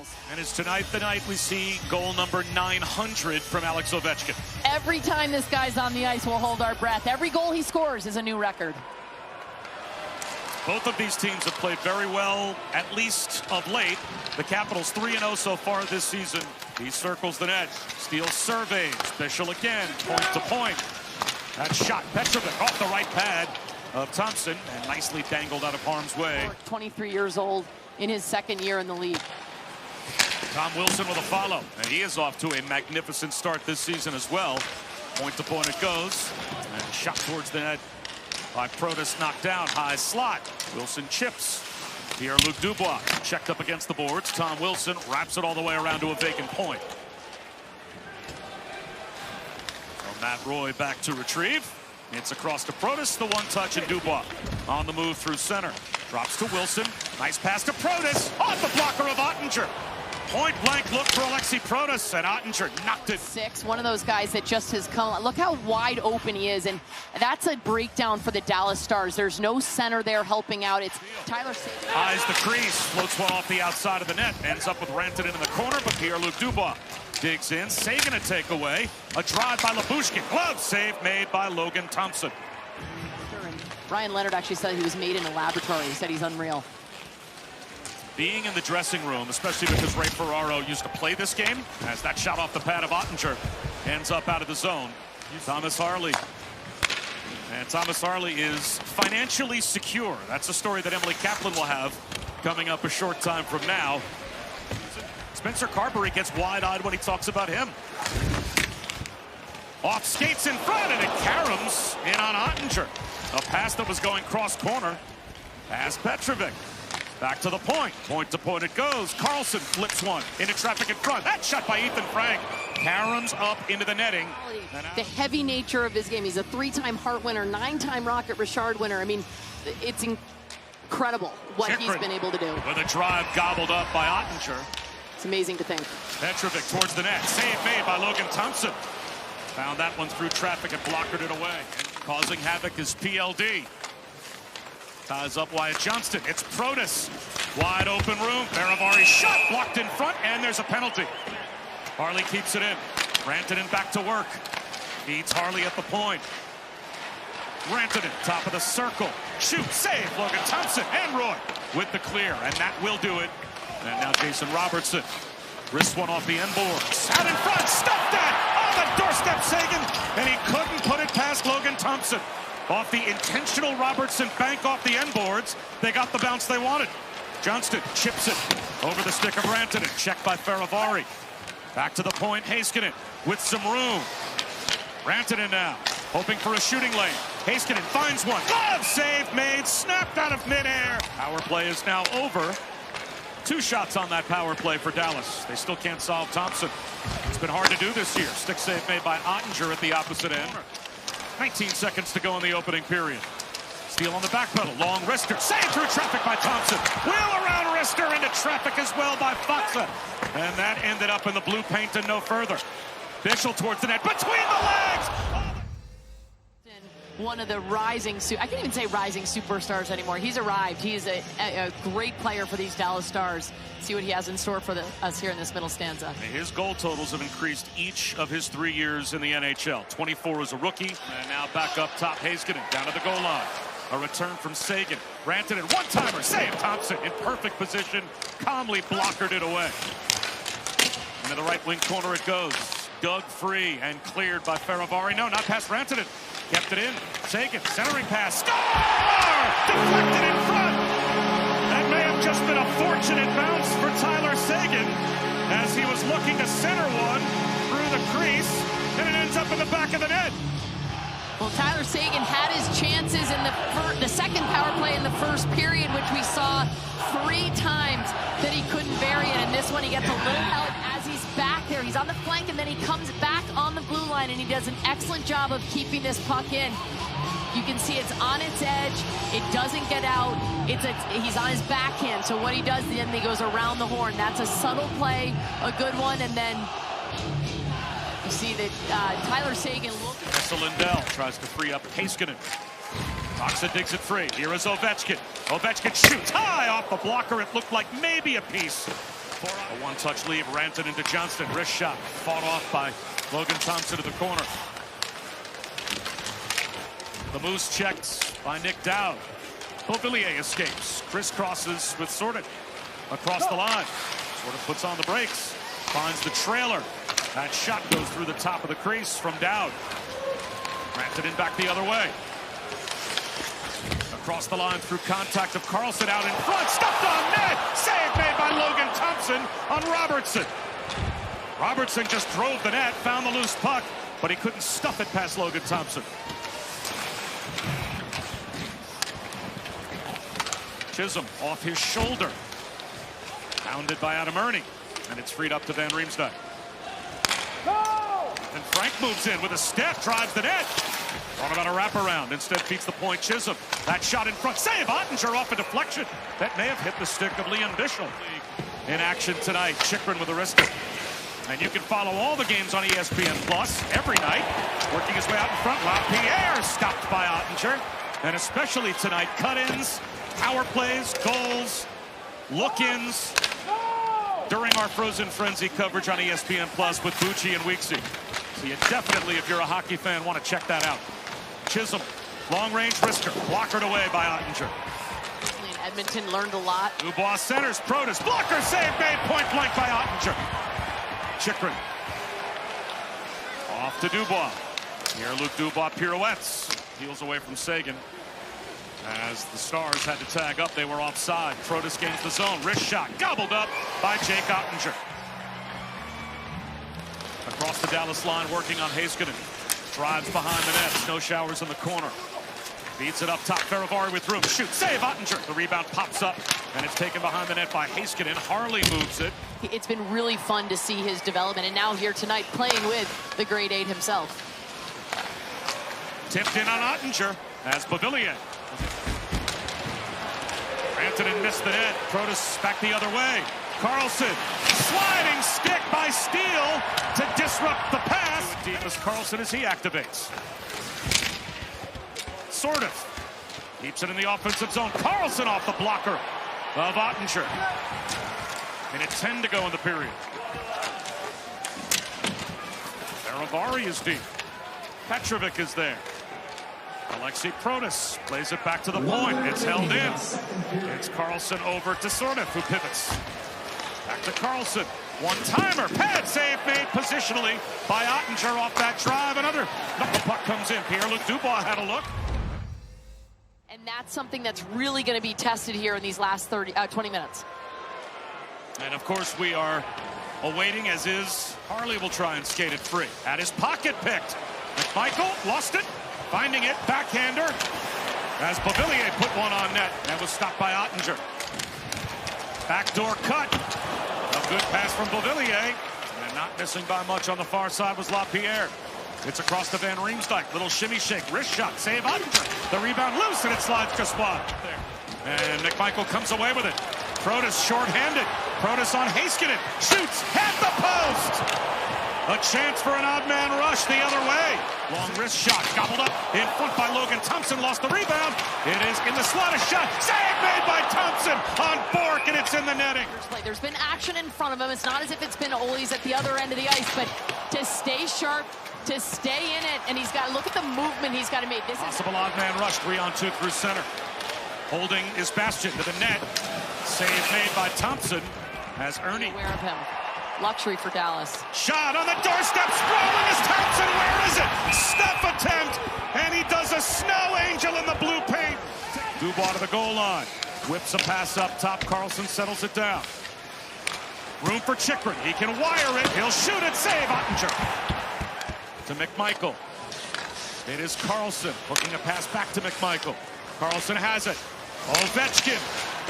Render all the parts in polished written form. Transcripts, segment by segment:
finals. And is tonight the night we see goal number 900 from Alex Ovechkin? Every time this guy's on the ice, we'll hold our breath. Every goal he scores is a new record. Both of these teams have played very well, at least of late. The Capitals 3-0 so far this season. He circles the net, steals surveys, Bischel again, point to point. That shot, Petrovic off the right pad of Thompson, and nicely dangled out of harm's way. 23 years old in his second year in the league. Tom Wilson with a follow, and he is off to a magnificent start this season as well. Point to point it goes, and shot towards the net by Protas, knocked down, high slot. Wilson chips. Pierre-Luc Dubois checked up against the boards. Tom Wilson wraps it all the way around to a vacant point. So Matt Roy back to retrieve. It's across to Protas, the one touch, and Dubois on the move through center. Drops to Wilson. Nice pass to Protas. Off the blocker of Oettinger. Point blank look for Alexi Protas, and Oettinger knocked it. One of those guys that just has come. Look how wide open he is, and that's a breakdown for the Dallas Stars. There's no center there helping out. It's Tyler Seguin. Eyes the crease, floats one off the outside of the net, ends up with Rantanen in the corner, but Pierre-Luc Dubois digs in. Seguin a takeaway. A drive by Labushkin. Glove save made by Logan Thompson. Ryan Leonard actually said he was made in a laboratory. He said he's unreal. Being in the dressing room, especially because Ray Ferraro used to play this game, as that shot off the pad of Oettinger ends up out of the zone. Thomas Harley. And Thomas Harley is financially secure. That's a story that Emily Kaplan will have coming up a short time from now. Spencer Carberry gets wide-eyed when he talks about him. Off skates in front, and it caroms in on Oettinger. A pass that was going cross-corner. Pass Petrovic. Back to the point. Point to point it goes. Carlson flips one into traffic in front. That shot by Ethan Frank. Caroms up into the netting. The heavy nature of his game. He's a 3-time Hart winner, 9-time Rocket Richard winner. I mean, it's incredible what he's been able to do. With a drive gobbled up by Oettinger. It's amazing to think. Petrovic towards the net. Save made by Logan Thompson. Found that one through traffic and blockered it away. Causing havoc is PLD. Ties up Wyatt Johnston. It's Protas. Wide open room. Baravari shot blocked in front, and there's a penalty. Harley keeps it in. Rantanen back to work. Feeds Harley at the point. Rantanen, top of the circle. Shoot, save. Logan Thompson and Roy with the clear, and that will do it. And now Jason Robertson. Wrists one off the end boards. Out in front, stuffed that on the doorstep, Seguin, and he couldn't put it past Logan Thompson. Off the intentional Robertson bank off the end boards, they got the bounce they wanted. Johnston chips it over the stick of Rantanen. Checked by Faravari. Back to the point, Heiskanen with some room. Rantanen now, hoping for a shooting lane. Heiskanen finds one. Glove save made, snapped out of midair. Power play is now over. 2 shots on that power play for Dallas. They still can't solve Thompson. It's been hard to do this year. Stick save made by Oettinger at the opposite end. 19 seconds to go in the opening period. Steal on the back pedal. Long wrister. Saved through traffic by Thompson. Wheel around wrister into traffic as well by Foxa. And that ended up in the blue paint and no further. Bischel towards the net. Between the legs! One of the rising, I can't even say rising superstars anymore. He's arrived. He's a great player for these Dallas Stars. See what he has in store for us here in this middle stanza. His goal totals have increased each of his 3 years in the NHL. 24 as a rookie, and now back up top, Heiskanen down to the goal line. A return from Seguin. Rantanen, one-timer, save Thompson in perfect position, calmly blockered it away. Into the right wing corner it goes. Dug free and cleared by Faravari. No, not past Rantanen. Kept it in. Seguin, centering pass. Score! Deflected in front. That may have just been a fortunate bounce for Tyler Seguin as he was looking to center one through the crease, and it ends up in the back of the net. Well, Tyler Seguin had his chances in the second power play in the first period, which we saw 3 times that he couldn't bury it. And this one, he gets a little help as he's back there. He's on the flank, and then he comes back on the blue line, and he does an excellent job of keeping this puck in. You can see it's on its edge. It doesn't get out. He's on his backhand. So what he does, then he goes around the horn. That's a subtle play, a good one, and then you see that Tyler Seguin Lindell tries to free up Heiskanen. Foxa digs it free. Here is Ovechkin. Ovechkin shoots high off the blocker. It looked like maybe a piece. A one-touch lead, Rantanen into Johnston. Wrist shot, fought off by Logan Thompson to the corner. The Moose checked by Nick Dowd. Beauvillier escapes, crisscrosses with Sorted across the line. Sorted puts on the brakes, finds the trailer. That shot goes through the top of the crease from Dowd. Rantanen back the other way. Across the line through contact of Carlson out in front. Stuffed on net. Save made by Logan Thompson on Robertson. Robertson just drove the net, found the loose puck, but he couldn't stuff it past Logan Thompson. Chisholm off his shoulder. Pounded by Adam Ernie. And it's freed up to Van Riemsdyk. And Frank moves in with a step, drives the net. Thought about a wraparound, instead beats the point. Chisholm, that shot in front. Save Oettinger off a deflection. That may have hit the stick of Liam Bischel. In action tonight, Chychrun with a wrister. And you can follow all the games on ESPN Plus every night. Working his way out in front. LaPierre stopped by Oettinger. And especially tonight, cut-ins, power plays, goals, look-ins. During our Frozen Frenzy coverage on ESPN Plus with Bucci and Weeksy. So you definitely, if you're a hockey fan, want to check that out. Chisholm, long-range wrister, blockered away by Oettinger. Edmonton learned a lot. Dubois centers, Protas, blocker save made point blank by Oettinger. Chychrun. Off to Dubois. Here Luc Dubois pirouettes. Heels away from Seguin. As the Stars had to tag up, they were offside. Protas gains the zone. Wrist shot gobbled up by Jake Oettinger. Across the Dallas line, working on Heiskanen. Drives behind the net. Snow showers in the corner. Beats it up top. Feravari with room. Shoot. Save Oettinger. The rebound pops up, and it's taken behind the net by Heiskanen. Harley moves it. It's been really fun to see his development, and now here tonight playing with the grade 8 himself. Tipped in on Oettinger as Beauvillier. Rantanen missed the net. Protas back the other way. Carlson, sliding stick by Steele to disrupt the pass. Deep as Carlson as he activates. Sort of. Keeps it in the offensive zone. Carlson off the blocker of Oettinger. Minute 10 to go in the period. Feravari is deep. Petrovic is there. Alexei Protas plays it back to the point. It's held in. It's Carlson over to Sornev, who pivots. Back to Carlson. One-timer. Pad save made positionally by Oettinger off that drive. Another knuckle puck comes in. Pierre-Luc Dubois had a look. And that's something that's really going to be tested here in these last 20 minutes. And of course we are awaiting, as is Harley will try and skate it free. At his pocket picked. McMichael lost it. Finding it, backhander, as Beauvillier put one on net. That was stopped by Oettinger. Backdoor cut. A good pass from Beauvillier. And not missing by much on the far side was LaPierre. It's across to Van Riemsdyk. Little shimmy shake, wrist shot, save Oettinger. The rebound loose, and it slides Gaspard. And McMichael comes away with it. Protas short-handed. Protas on Heiskanen. Shoots at the post. A chance for an odd man rush the other way. Long wrist shot, gobbled up in front by Logan Thompson, lost the rebound. It is in the slot, a shot, save made by Thompson on Bork, and it's in the netting. There's been action in front of him. It's not as if it's been Ollie's at the other end of the ice, but to stay sharp, to stay in it, and he's got, look at the movement he's got to make. This possible odd man rush, 3-on-2 through center. Holding is Bastian to the net. Save made by Thompson as Ernie. Aware of him. Luxury for Dallas. Shot on the doorstep, sprawling is Thompson. Where is it? Stuff attempt, and he does a snow angel in the blue paint. Dubois to the goal line. Whips a pass up top. Carlson settles it down. Room for Chychrun. He can wire it. He'll shoot it. Save Oettinger. To McMichael. It is Carlson hooking a pass back to McMichael. Carlson has it. Ovechkin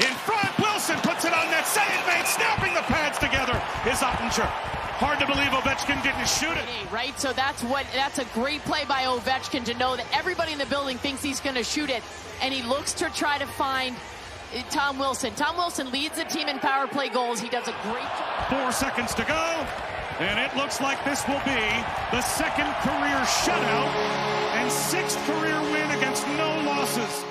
in front. Wilson puts it on net. Save made. Snapping the pads together is Oettinger. Hard to believe Ovechkin didn't shoot it. Right, so that's a great play by Ovechkin to know that everybody in the building thinks he's going to shoot it, and he looks to try to find Tom Wilson. Tom Wilson leads the team in power play goals. He does a great job. 4 seconds to go, and it looks like this will be the second career shutout and 6th career win against no losses.